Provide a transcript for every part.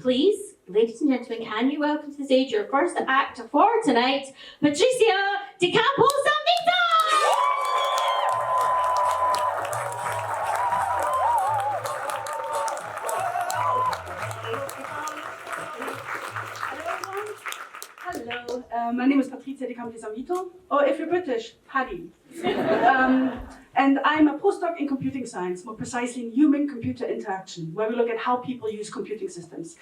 Please, ladies and gentlemen, can you welcome to the stage your first actor for tonight, Patrizia Di Campli and Vito! Hello, my name is Patrizia Di Campli and Vito, or if you're British, Paddy. And I'm a postdoc in computing science, more precisely in human-computer interaction, where we look at how people use computing systems.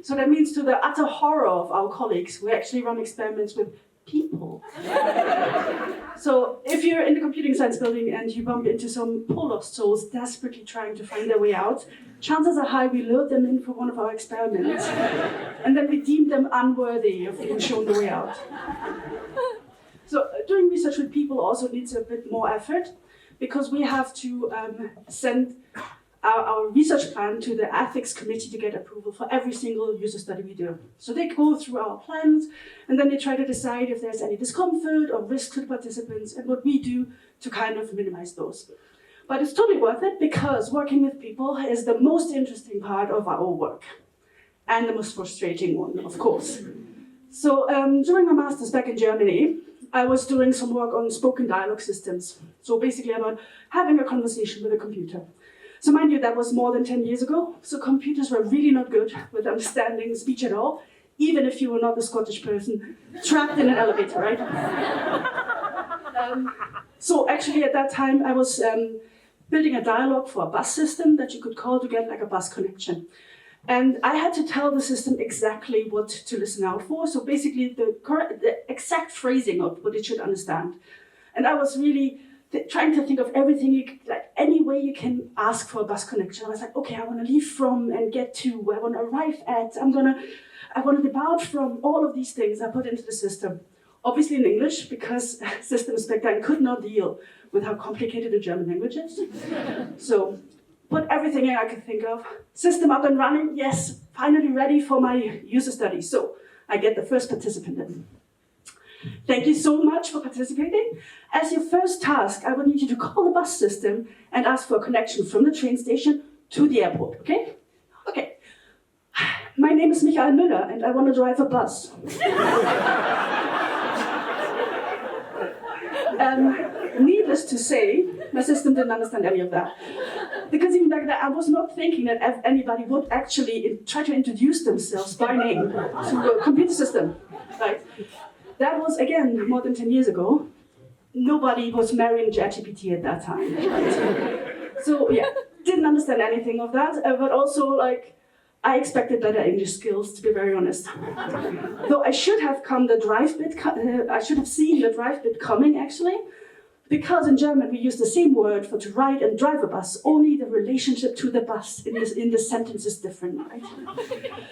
So that means, to the utter horror of our colleagues, we actually run experiments with people. So if you're in the computing science building and you bump into some poor lost souls desperately trying to find their way out, chances are high we lure them in for one of our experiments, and then we deem them unworthy of being shown the way out. So doing research with people also needs a bit more effort, because we have to send our research plan to the ethics committee to get approval for every single user study we do. So they go through our plans, and then they try to decide if there's any discomfort or risk to the participants, and what we do to kind of minimize those. But it's totally worth it, because working with people is the most interesting part of our work, and the most frustrating one, of course. So during my master's back in Germany, I was doing some work on spoken dialogue systems. So basically about having a conversation with a computer. So mind you, that was more than 10 years ago. So computers were really not good with understanding speech at all, even if you were not a Scottish person trapped in an elevator, right? So actually at that time, I was building a dialogue for a bus system that you could call to get like a bus connection. And I had to tell the system exactly what to listen out for. So basically the exact phrasing of what it should understand. And I was really trying to think of everything, like any way you can ask for a bus connection. I was like, okay, I want to leave from and get to, I want to arrive at, I want to depart from, all of these things I put into the system. Obviously in English, because systems back then could not deal with how complicated the German language is. So put everything I could think of. System up and running, yes, finally ready for my user study. So I get the first participant in. Thank you so much for participating. As your first task, I would need you to call the bus system and ask for a connection from the train station to the airport, okay? Okay. My name is Michael Müller and I want to drive a bus. Needless to say, my system didn't understand any of that. Because even back then, I was not thinking that anybody would actually try to introduce themselves by name to a computer system, right? That was, again, more than 10 years ago. Nobody was marrying ChatGPT at that time. Right? So yeah, didn't understand anything of that, but also like, I expected better English skills, to be very honest. Though I should have seen the drive bit coming, actually, because in German we use the same word for to ride and drive a bus, only the relationship to the bus in the sentence is different, right?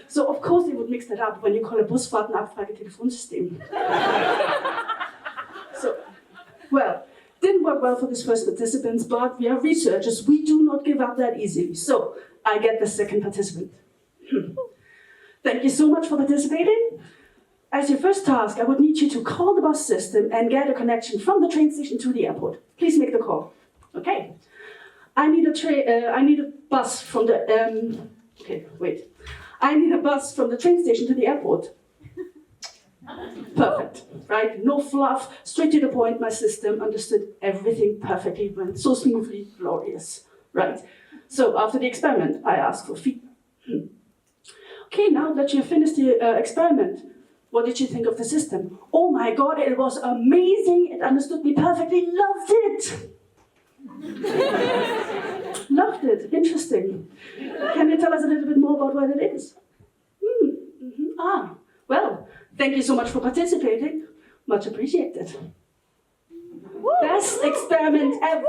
So of course they would mix that up when you call a Busfahrt ein Abfragetelefonsystem. So, well, didn't work well for these first participants, but we are researchers, we do not give up that easily. So I get the second participant. Thank you so much for participating. As your first task, I would need you to call the bus system and get a connection from the train station to the airport. Please make the call. Okay. I need a bus from the I need a bus from the train station to the airport. Perfect, right? No fluff, straight to the point. My system understood everything perfectly, went so smoothly, glorious, right? So after the experiment, I asked for feedback. Okay, now that you finished the experiment, what did you think of the system? Oh my God, it was amazing. It understood me perfectly. Loved it. Loved it. Interesting. Can you tell us a little bit more about what it is? Well, thank you so much for participating. Much appreciated. Woo! Best experiment ever.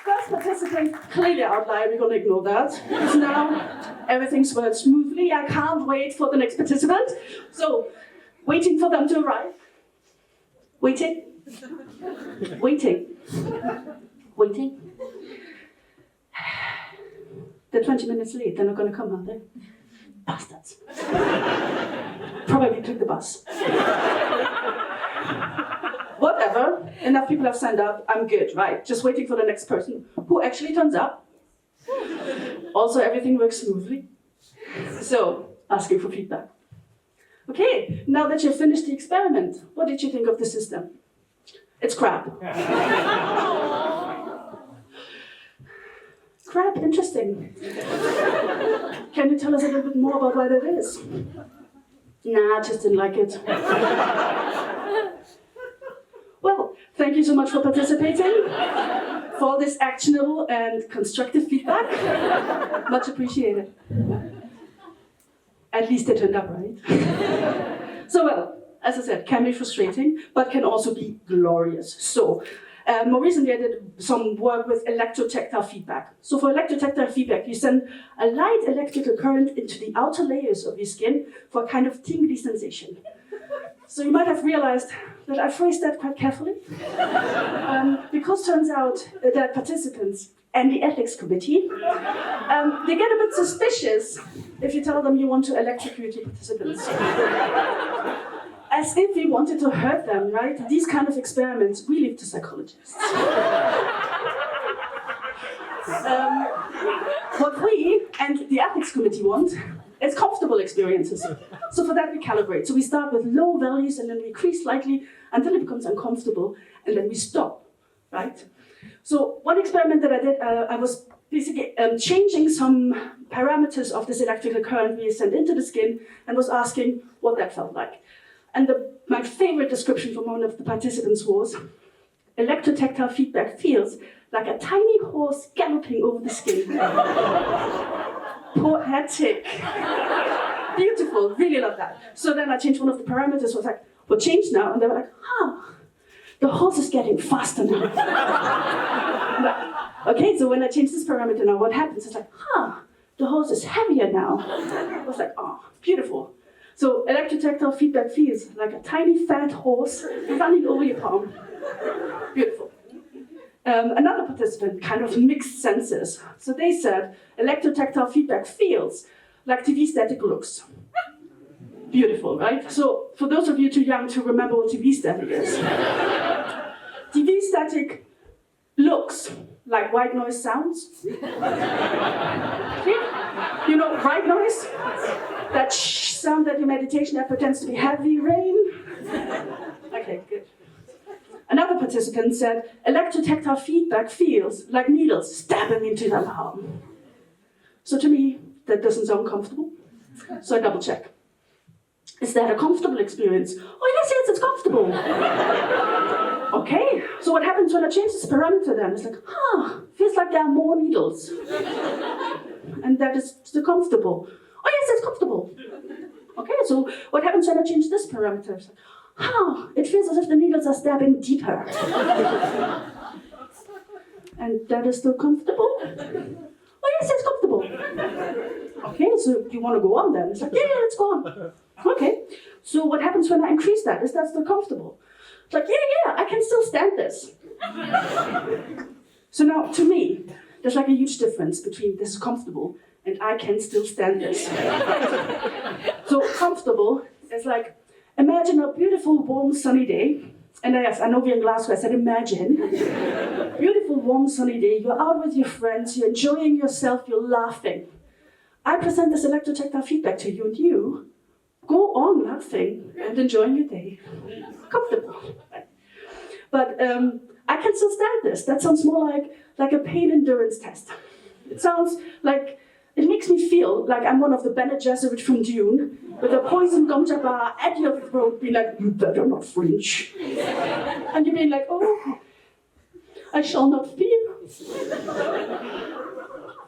First participant, clearly outlier, we're going to ignore that. Because now everything's worked smoothly. I can't wait for the next participant. So, waiting for them to arrive. Waiting. Waiting. Waiting. They're 20 minutes late. They're not going to come, are they? Bastards. Probably took the bus. Whatever, enough people have signed up, I'm good, right? Just waiting for the next person who actually turns up. Also, everything works smoothly. So, asking for feedback. Okay, now that you've finished the experiment, what did you think of the system? It's crap. Crap, interesting. Can you tell us a little bit more about why that is? Nah, I just didn't like it. Well, thank you so much for participating, for all this actionable and constructive feedback. Much appreciated. At least it turned up right. So, well, as I said, can be frustrating, but can also be glorious. So, more recently I did some work with electrotactile feedback. So for electrotactile feedback, you send a light electrical current into the outer layers of your skin for a kind of tingly sensation. So you might have realized that I phrased that quite carefully, because turns out that participants and the ethics committee, they get a bit suspicious if you tell them you want to electrocute your participants. As if you wanted to hurt them, right? These kind of experiments we leave to psychologists. What we and the ethics committee want is comfortable experiences. So for that we calibrate. So we start with low values and then we increase slightly until it becomes uncomfortable and then we stop, right? So one experiment that I did, I was basically changing some parameters of this electrical current we sent into the skin and was asking what that felt like. And my favorite description from one of the participants was, electrotactile feedback feels like a tiny horse galloping over the skin. Poetic. Beautiful, really love that. So then I changed one of the parameters, was like, what changed now? And they were like, the horse is getting faster now. Okay, so when I change this parameter now, what happens? It's like, the horse is heavier now. I was like, beautiful. So electrotactile feedback feels like a tiny fat horse running over your palm. Beautiful. Another participant kind of mixed senses. So they said electrotactile feedback feels like TV static looks. Beautiful, right? So for those of you too young to remember what TV static is, TV static looks like white noise sounds. You know, white noise? That sound that your meditation app pretends to be heavy rain. Okay, good. Another participant said, electrotactile feedback feels like needles stabbing into their palm. So to me, that doesn't sound comfortable. So I double check. Is that a comfortable experience? Oh yes, it's comfortable. Okay, so what happens when I change this parameter then? It's like, feels like there are more needles. And that is still comfortable. Oh yes, it's comfortable. Okay, so what happens when I change this parameter? It's like, it feels as if the needles are stabbing deeper. And that is still comfortable? Oh yes, it's comfortable. Okay, so you want to go on then? It's like, yeah, let's go on. Okay, so what happens when I increase that? Is that still comfortable? It's like, yeah, I can still stand this. So now, to me, there's like a huge difference between this is comfortable and I can still stand this. So comfortable is like, imagine a beautiful, warm, sunny day. And yes, I know we're in Glasgow, I said imagine. Beautiful, warm, sunny day. You're out with your friends, you're enjoying yourself, you're laughing. I present this electrotactile feedback to you and you go on laughing and enjoying your day. Comfortable. But I can still stand this. That sounds more like a pain endurance test. It sounds like, it makes me feel like I'm one of the Bene Gesserit from Dune, with a poison gomja bar at your throat, being like, you better not flinch. And you're being like, oh, I shall not fear.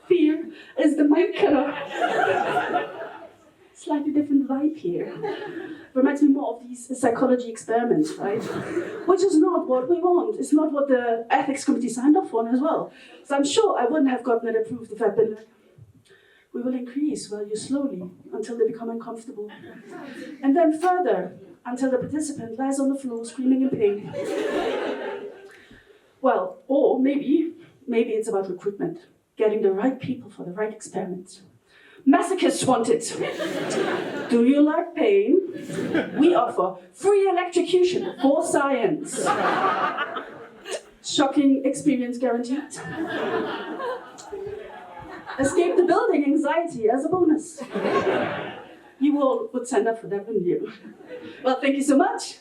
Fear is the mind killer. Slightly different vibe here. Reminds me more of these psychology experiments, right? Which is not what we want. It's not what the ethics committee signed off on as well. So I'm sure I wouldn't have gotten it approved if I'd been like, we will increase value slowly until they become uncomfortable. And then further, until the participant lies on the floor screaming in pain. Well, or maybe it's about recruitment, getting the right people for the right experiments. Masochists want it. Do you like pain? We offer free electrocution for science. Shocking experience guaranteed. Escape the building anxiety as a bonus. You all would sign up for that, wouldn't you? Well, thank you so much.